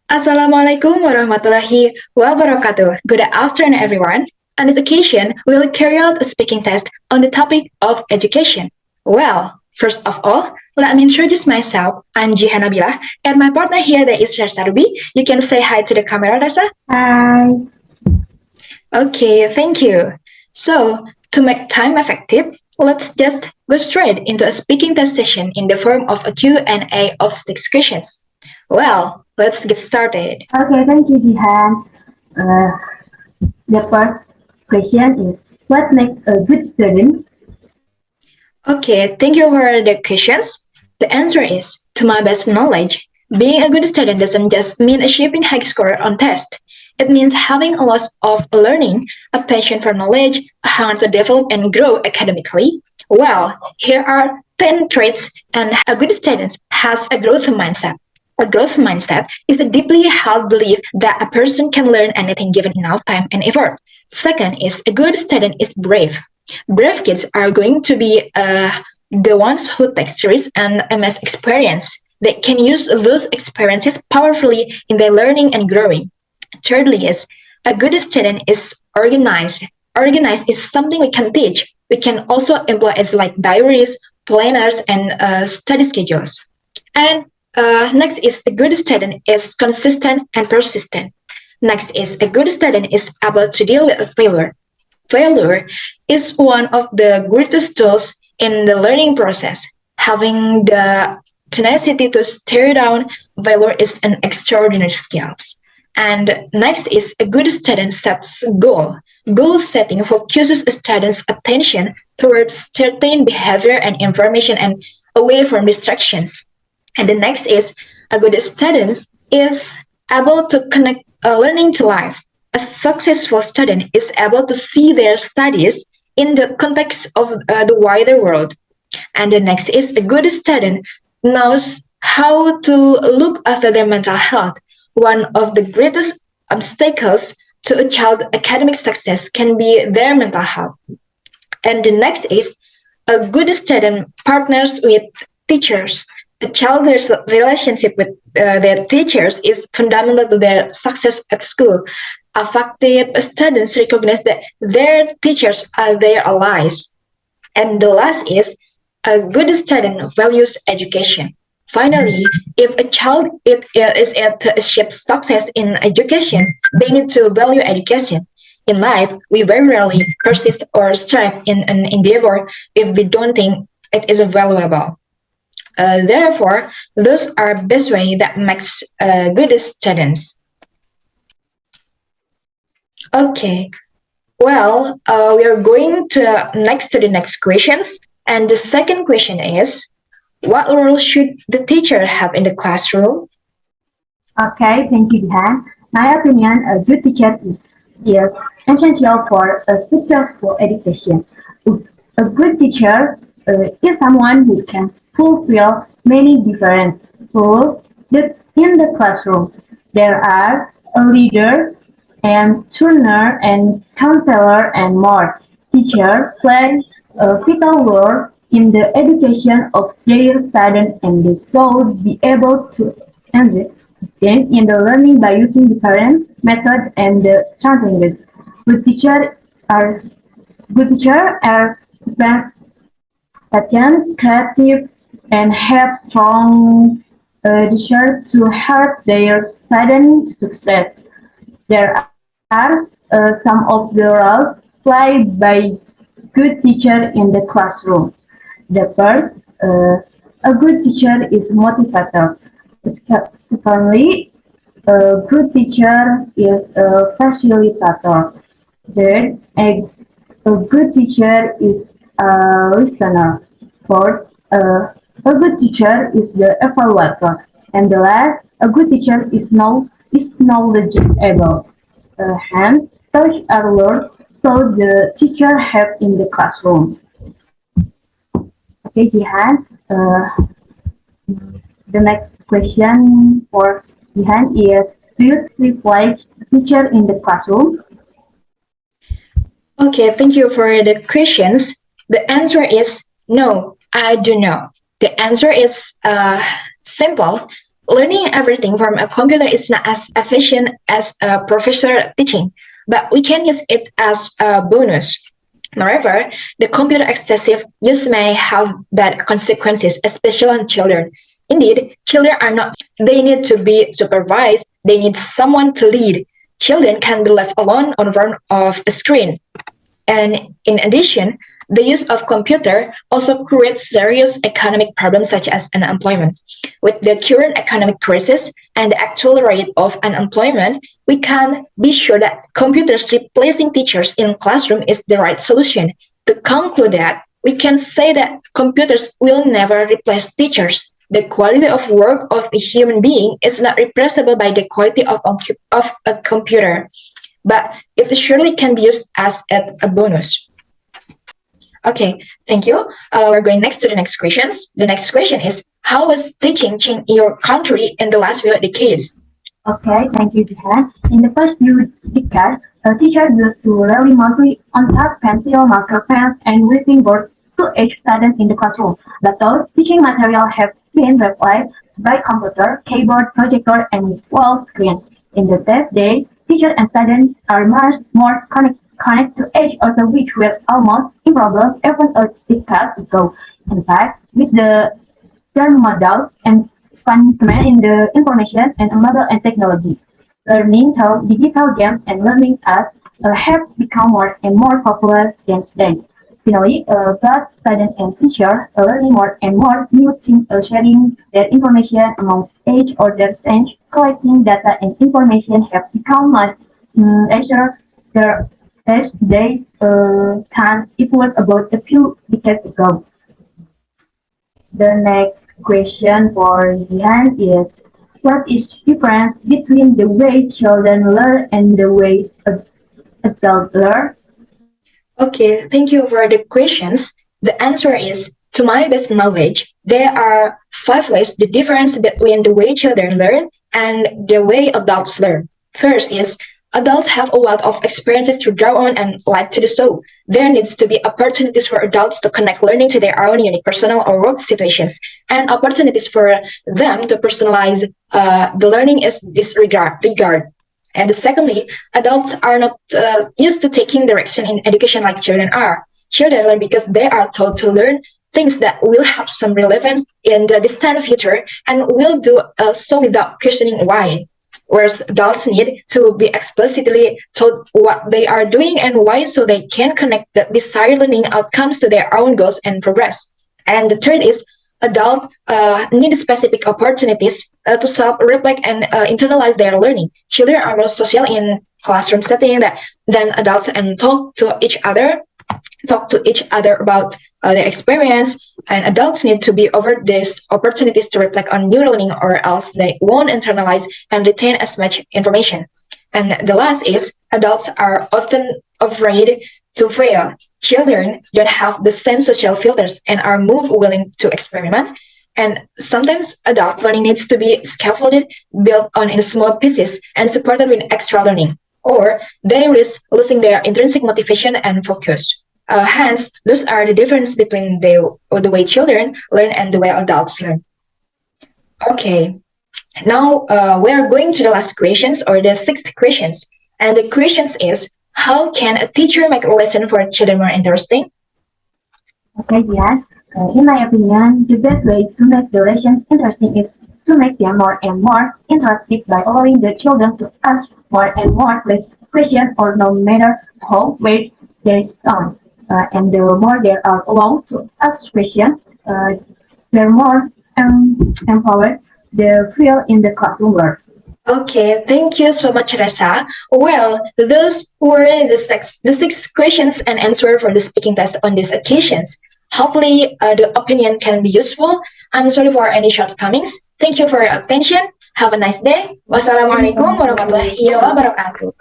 Assalamualaikum warahmatullahi wabarakatuh. Good afternoon, everyone. On this occasion, we will carry out a speaking test on the topic of education. Well, first of all, let me introduce myself. I'm Jihan Nabilah, and my partner here there is Resa Rubby. You can say hi to the camera, Resa. Hi. Okay, thank you. So, to make time effective, let's just go straight into a speaking test session in the form of a Q&A of 6 questions. Well, let's get started. Okay, thank you, Jihan. Uh, the first question is, what makes a good student? Okay, thank you for the questions. The answer is, to my best knowledge, being a good student doesn't just mean achieving high score on test. It means having a lot of learning, a passion for knowledge, a hunger to develop and grow academically. Well, here are 10 traits and a good student has a growth mindset. A growth mindset is a deeply held belief that a person can learn anything given enough time and effort. Second is a good student is brave. Brave kids are going to be the ones who take serious and MS experience. They can use those experiences powerfully in their learning and growing. Thirdly is a good student is organized. Organized is something we can teach. We can also employ as like diaries, planners, and study schedules. And next is a good student is consistent and persistent. Next is a good student is able to deal with a failure. Failure is one of the greatest tools in the learning process. Having the tenacity to stare down failure is an extraordinary skill. And next is a good student sets goal. Goal setting focuses a student's attention towards certain behavior and information and away from distractions. And the next is a good student is able to connect learning to life. A successful student is able to see their studies in the context of the wider world. And the next is a good student knows how to look after their mental health. One of the greatest obstacles to a child's academic success can be their mental health. And the next is a good student partners with teachers. A child's relationship with their teachers is fundamental to their success at school. Affected students recognize that their teachers are their allies. And the last is a good student values education. Finally, if a child is to achieve success in education, they need to value education. In life, we very rarely persist or strive in an endeavor if we don't think it is valuable. Therefore, those are best way that makes good students. Okay, well, we are going to the next questions, and the second question is, what role should the teacher have in the classroom? Okay, thank you, Jihan. My opinion, a good teacher is essential for a successful education. A good teacher is someone who can fulfill many different roles in the classroom. There are a leader and tuner and counselor and more. Teachers play a vital role in the education of their students and they should be able to engage in the learning by using different methods and strategies. Good teachers are good teachers are patient, creative, and have strong desire to help their students success. There are some of the roles played by good teacher in the classroom. The first, a good teacher is motivator. Secondly, a good teacher is a facilitator. Third, a good teacher is a listener. Fourth, a good teacher is the evaluator. And the last, a good teacher is knowledgeable. Hence, such are learned so the teacher have in the classroom. Okay, Jihan. The next question for Jihan is, do you privilege teacher in the classroom? Okay, thank you for the questions. The answer is no, I do not. The answer is simple. Learning everything from a computer is not as efficient as a professor teaching, but we can use it as a bonus. Moreover, the computer excessive use may have bad consequences, especially on children. Indeed, children are not they need to be supervised, they need someone to lead. Children can be left alone on front of a screen. And in addition, the use of computer also creates serious economic problems such as unemployment. With the current economic crisis and the actual rate of unemployment, we can be sure that computers replacing teachers in classroom is the right solution. To conclude that, we can say that computers will never replace teachers. The quality of work of a human being is not replaceable by the quality of a computer, but it surely can be used as a bonus. Okay, thank you. We're going next to the next questions. The next question is, how was teaching changed in your country in the last few decades? Okay, thank you, Jihan. In the first few decades, teachers used to rely mostly on tap, pencil, marker pens, and writing boards to teach students in the classroom. But those teaching materials have been replaced by computer, keyboard, projector, and wall screen. In the past day, teachers and students are much more connected to each other, which were almost improbable even a decade ago. In fact, with the term models and advancement in the information and mobile and technology. Learning through digital games and learning apps have become more and more popular than today. Finally, both students and teachers are learning more and more new things, sharing their information among each other, and collecting data and information have become much easier as they than it was about a few decades ago. The next question for Jihan is, what is the difference between the way children learn and the way adults learn? Okay, thank you for the questions. The answer is, to my best knowledge, there are five ways the difference between the way children learn and the way adults learn. First is, adults have a lot of experiences to draw on and like to do so. There needs to be opportunities for adults to connect learning to their own unique personal or work situations, and opportunities for them to personalize the learning is disregard. And secondly, adults are not used to taking direction in education like children are. Children learn because they are taught to learn things that will have some relevance in the distant future and will do so without questioning why. Whereas adults need to be explicitly told what they are doing and why so they can connect the desired learning outcomes to their own goals and progress. And the third is adults need specific opportunities to self-reflect and internalize their learning. Children are more social in classroom setting than adults and talk to each other about their experience, and adults need to be offered these opportunities to reflect on new learning or else they won't internalize and retain as much information. And the last is adults are often afraid to fail. Children don't have the same social filters and are more willing to experiment. And sometimes adult learning needs to be scaffolded, built on in small pieces, and supported with extra learning, or they risk losing their intrinsic motivation and focus. Hence, those are the difference between the way children learn and the way adults learn. Okay, now we are going to the last questions or the sixth questions. And the questions is, how can a teacher make a lesson for children more interesting? Okay, yes. In my opinion, the best way to make the lessons interesting is to make them more and more interactive by allowing the children to ask more and more questions or no matter how vague they sound. And the more they are allowed to ask questions, the more empowered they feel in the classroom work. Okay, thank you so much, Resa. Well, those were the six questions and answer for the speaking test on these occasions. Hopefully, the opinion can be useful. I'm sorry for any shortcomings. Thank you for your attention. Have a nice day. Wassalamualaikum warahmatullahi wabarakatuh.